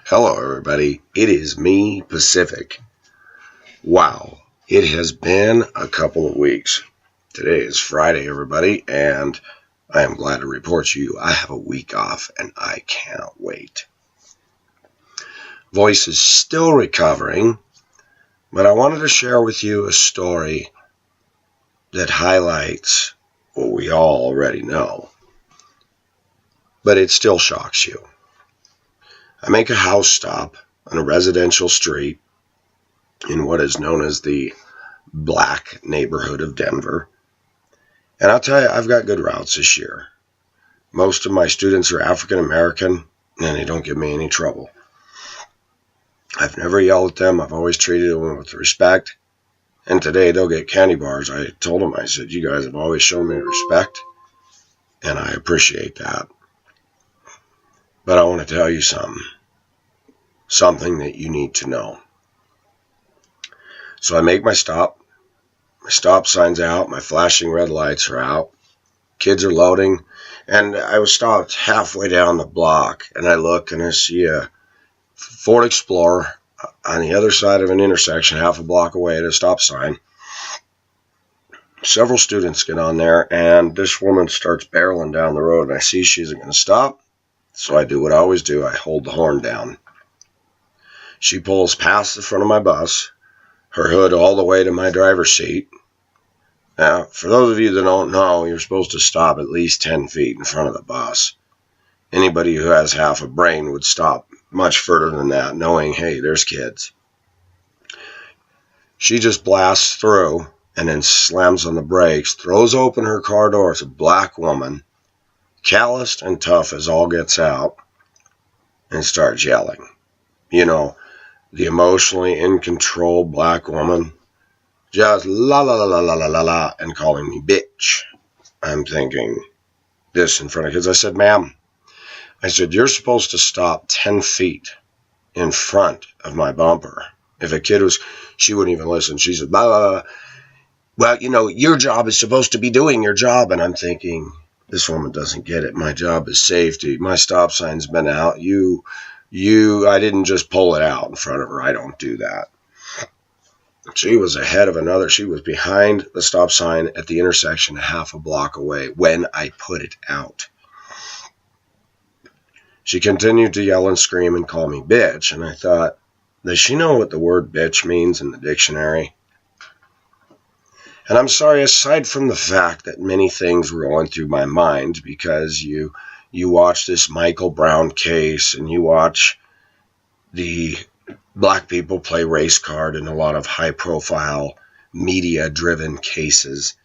Hello, everybody. It is me, Pacific. Wow, it has been a couple of weeks. Today is Friday, everybody, and I am glad to report to you I have a week off, and I cannot wait. Voice is still recovering, but I wanted to share with you a story that highlights what we all already know, but it still shocks you. I make a house stop on a residential street in what is known as the Black neighborhood of Denver. And I'll tell you, I've got good routes this year. Most of my students are African American, and they don't give me any trouble. I've never yelled at them. I've always treated them with respect. And today they'll get candy bars. I told them, I said, you guys have always shown me respect, and I appreciate that. But I want to tell you something that you need to know. So I make my stop. My stop sign's out. My flashing red lights are out. Kids are loading. And I was stopped halfway down the block. And I look and I see a Ford Explorer on the other side of an intersection, half a block away at a stop sign. Several students get on there, and this woman starts barreling down the road. And I see she isn't going to stop. So I do what I always do. I hold the horn down. She pulls past the front of my bus, her hood all the way to my driver's seat. Now, for those of you that don't know, you're supposed to stop at least 10 feet in front of the bus. Anybody who has half a brain would stop much further than that, knowing, hey, there's kids. She just blasts through and then slams on the brakes, throws open her car door. It's a black woman, calloused and tough as all gets out, and starts yelling. You know, the emotionally in control black woman, just la la la la la la la la, and calling me bitch. I'm thinking this in front of kids. I said, ma'am, I said, you're supposed to stop 10 feet in front of my bumper. If a kid was, she wouldn't even listen. She said, blah, blah, blah. Well, you know, your job is supposed to be doing your job. And I'm thinking, this woman doesn't get it. My job is safety. My stop sign's been out. I didn't just pull it out in front of her. I don't do that. She was ahead of another. She was behind the stop sign at the intersection half a block away when I put it out. She continued to yell and scream and call me bitch. And I thought, does she know what the word bitch means in the dictionary? And I'm sorry, aside from the fact that many things were going through my mind, because you watch this Michael Brown case and you watch the black people play race card in a lot of high-profile, media-driven cases.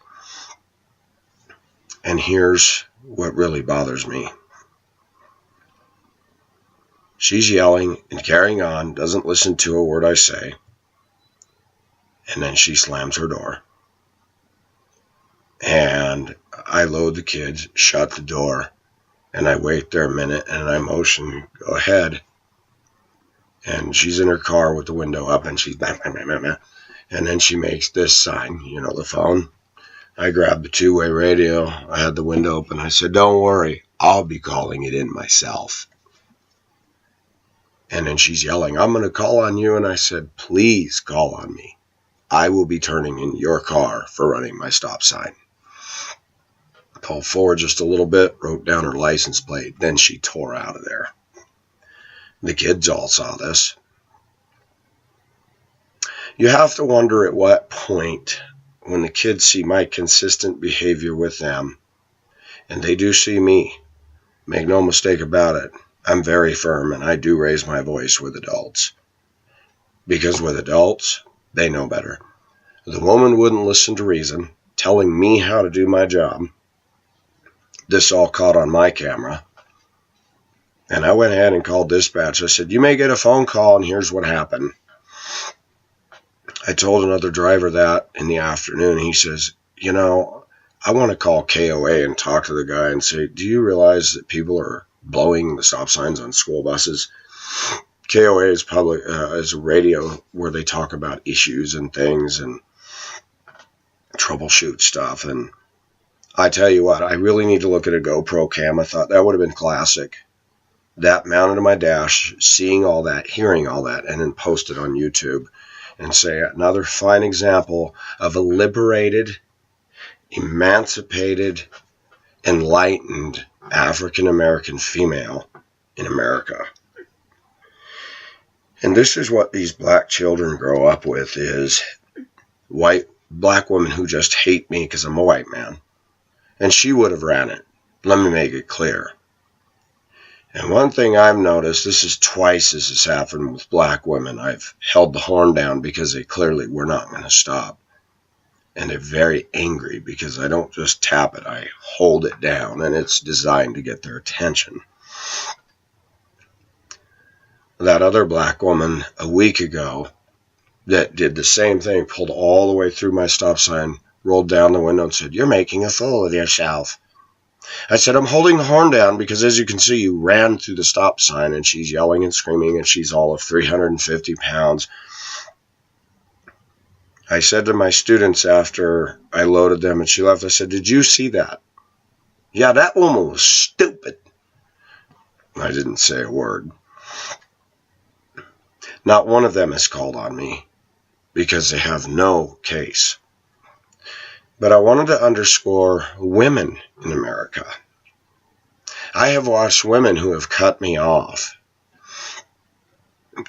And here's what really bothers me. She's yelling and carrying on, doesn't listen to a word I say, and then she slams her door. And I load the kids, shut the door, and I wait there a minute, and I motion, go ahead. And she's in her car with the window up, and she's blah, blah, blah, blah, blah. And then she makes this sign, you know, the phone. I grabbed the two-way radio. I had the window open. I said, don't worry, I'll be calling it in myself. And then she's yelling, I'm going to call on you. And I said, please call on me. I will be turning in your car for running my stop sign. Pulled forward just a little bit, wrote down her license plate. Then she tore out of there. The kids all saw this. You have to wonder at what point, when the kids see my consistent behavior with them, and they do see me, make no mistake about it, I'm very firm and I do raise my voice with adults. Because with adults, they know better. The woman wouldn't listen to reason, telling me how to do my job. This all caught on my camera. And I went ahead and called dispatch. I said, you may get a phone call, and here's what happened. I told another driver that in the afternoon. He says, you know, I want to call KOA and talk to the guy and say, do you realize that people are blowing the stop signs on school buses? KOA is is a radio where they talk about issues and things and troubleshoot stuff. And I tell you what, I really need to look at a GoPro cam. I thought that would have been classic. that mounted on my dash, seeing all that, hearing all that, and then post it on YouTube and say another fine example of a liberated, emancipated, enlightened African American female in America. And this is what these black children grow up with, is black women who just hate me because I'm a white man. And she would have ran it. Let me make it clear. And one thing I've noticed, this is twice as has happened with black women. I've held the horn down because they clearly were not going to stop. And they're very angry because I don't just tap it, I hold it down, and it's designed to get their attention. That other black woman a week ago that did the same thing, pulled all the way through my stop sign, rolled down the window and said, "You're making a fool of yourself." I said, "I'm holding the horn down because, as you can see, you ran through the stop sign," and she's yelling and screaming, and she's all of 350 pounds. I said to my students after I loaded them and she left, I said, "Did you see that?" "Yeah, that woman was stupid." I didn't say a word. Not one of them has called on me because they have no case. But I wanted to underscore women in America. I have watched women who have cut me off.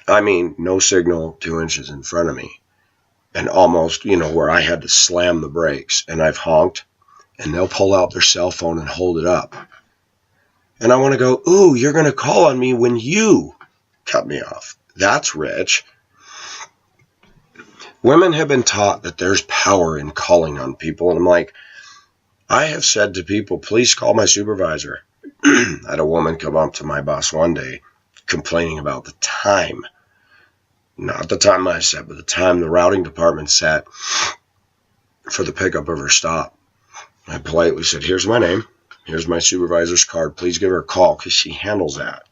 I mean, no signal 2 inches in front of me. And almost, where I had to slam the brakes. And I've honked. And they'll pull out their cell phone and hold it up. And I want to go, "Ooh, you're going to call on me when you cut me off. That's rich." Women have been taught that there's power in calling on people. And I'm like, I have said to people, "Please call my supervisor." I had a woman come up to my boss one day complaining about the time. Not the time I set, but the time the routing department set for the pickup of her stop. I politely said, "Here's my name. Here's my supervisor's card. Please give her a call because she handles that."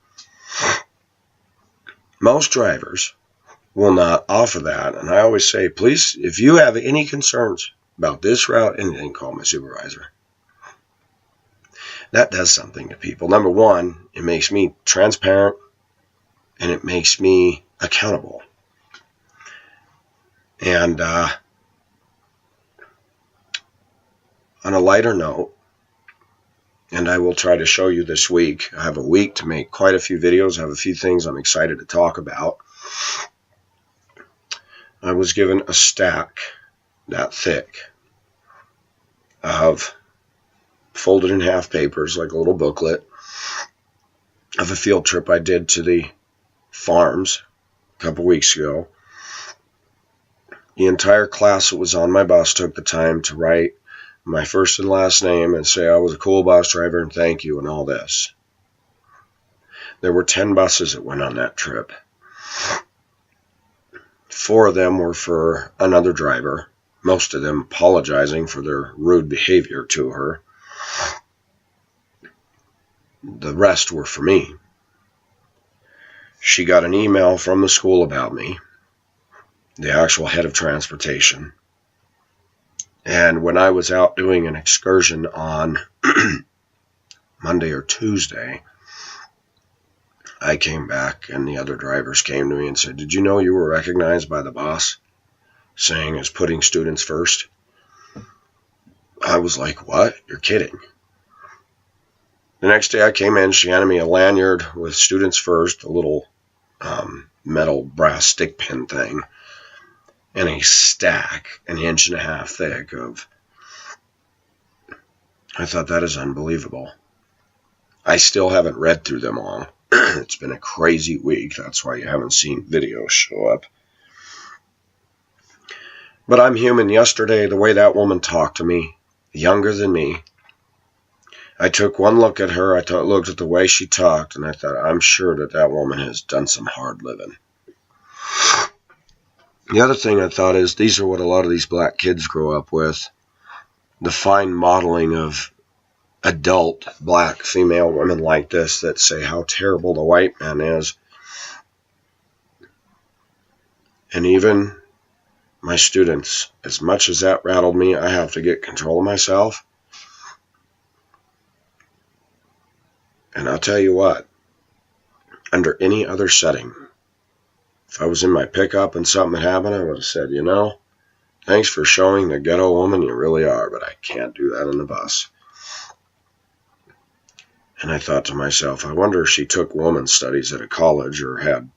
Most drivers will not offer that. And I always say, "Please, if you have any concerns about this route, anything, call my supervisor." That does something to people. Number one, it makes me transparent and it makes me accountable. And on a lighter note, and I will try to show you this week, I have a week to make quite a few videos. I have a few things I'm excited to talk about. I was given a stack that thick of folded in half papers, like a little booklet, of a field trip I did to the farms a couple weeks ago. The entire class that was on my bus took the time to write my first and last name and say I was a cool bus driver and thank you and all this. There were 10 buses that went on that trip. 4 of them were for another driver, most of them apologizing for their rude behavior to her. The rest were for me. She got an email from the school about me, the actual head of transportation. And when I was out doing an excursion on Monday or Tuesday, I came back and the other drivers came to me and said, "Did you know you were recognized by the boss saying as putting students first?" I was like, "What? You're kidding." The next day I came in, she handed me a lanyard with students first, a little metal brass stick pin thing, and a stack, 1.5 inches thick of, I thought, that is unbelievable. I still haven't read through them all. It's been a crazy week. That's why you haven't seen videos show up. But I'm human. Yesterday, the way that woman talked to me, younger than me, I took one look at her, I looked at the way she talked, and I thought, I'm sure that woman has done some hard living. The other thing I thought is, these are what a lot of these black kids grow up with. The fine modeling of adult black female women like this that say how terrible the white man is. And even my students, as much as that rattled me, I have to get control of myself. And I'll tell you what, under any other setting. If I was in my pickup and something had happened, I would have said, thanks for showing the ghetto woman you really are, but I can't do that on the bus. And I thought to myself, I wonder if she took women's studies at a college or had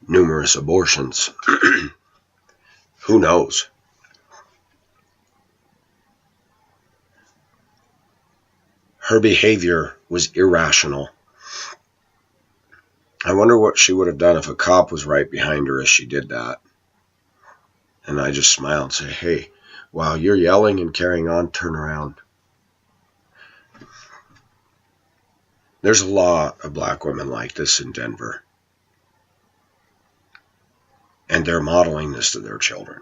numerous abortions. Who knows? Her behavior was irrational. I wonder what she would have done if a cop was right behind her as she did that. And I just smiled and say, hey, while you're yelling and carrying on, turn around. There's a lot of black women like this in Denver. And they're modeling this to their children.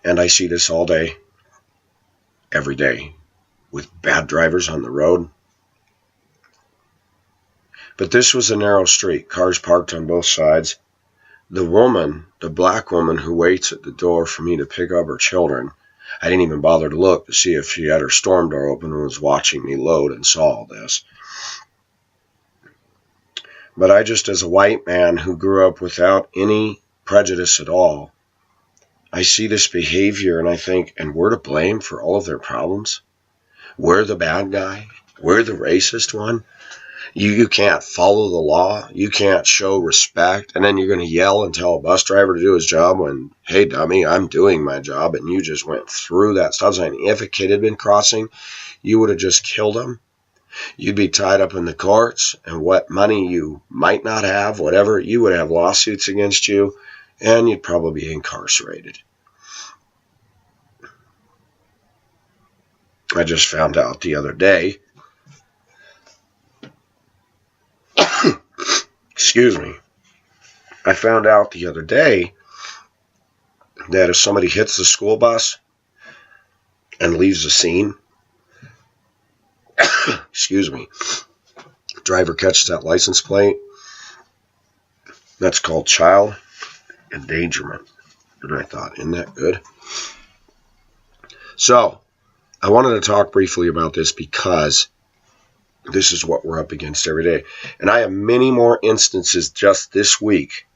And I see this all day, every day, with bad drivers on the road. But this was a narrow street, cars parked on both sides. The woman, the black woman who waits at the door for me to pick up her children, I didn't even bother to look to see if she had her storm door open and was watching me load and saw all this. But I just, as a white man who grew up without any prejudice at all, I see this behavior and I think, and we're to blame for all of their problems? We're the bad guy? We're the racist one? You can't follow the law. You can't show respect. And then you're going to yell and tell a bus driver to do his job when, hey, dummy, I'm doing my job. And you just went through that stop sign. If a kid had been crossing, you would have just killed him. You'd be tied up in the courts. And what money you might not have, whatever, you would have lawsuits against you. And you'd probably be incarcerated. I just found out the other day, excuse me, I found out the other day that if somebody hits the school bus and leaves the scene, excuse me, driver catches that license plate, that's called child endangerment. And I thought, isn't that good? So, I wanted to talk briefly about this because this is what we're up against every day. And I have many more instances just this week.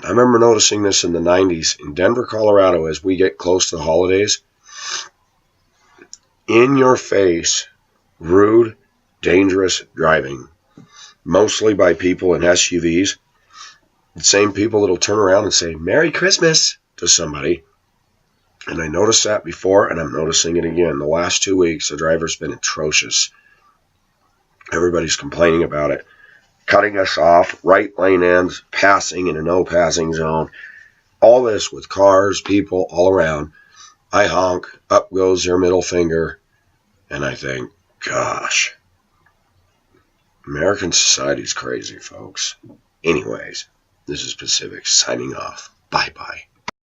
I remember noticing this in the 90s in Denver, Colorado, as we get close to the holidays. In your face, rude, dangerous driving, mostly by people in SUVs. The same people that'll turn around and say, Merry Christmas to somebody. And I noticed that before, and I'm noticing it again. The last 2 weeks, the driver's been atrocious. Everybody's complaining about it. Cutting us off, right lane ends, passing in a no passing zone. All this with cars, people all around. I honk, up goes their middle finger, and I think, gosh, American society's crazy, folks. Anyways, this is Pacific signing off. Bye-bye.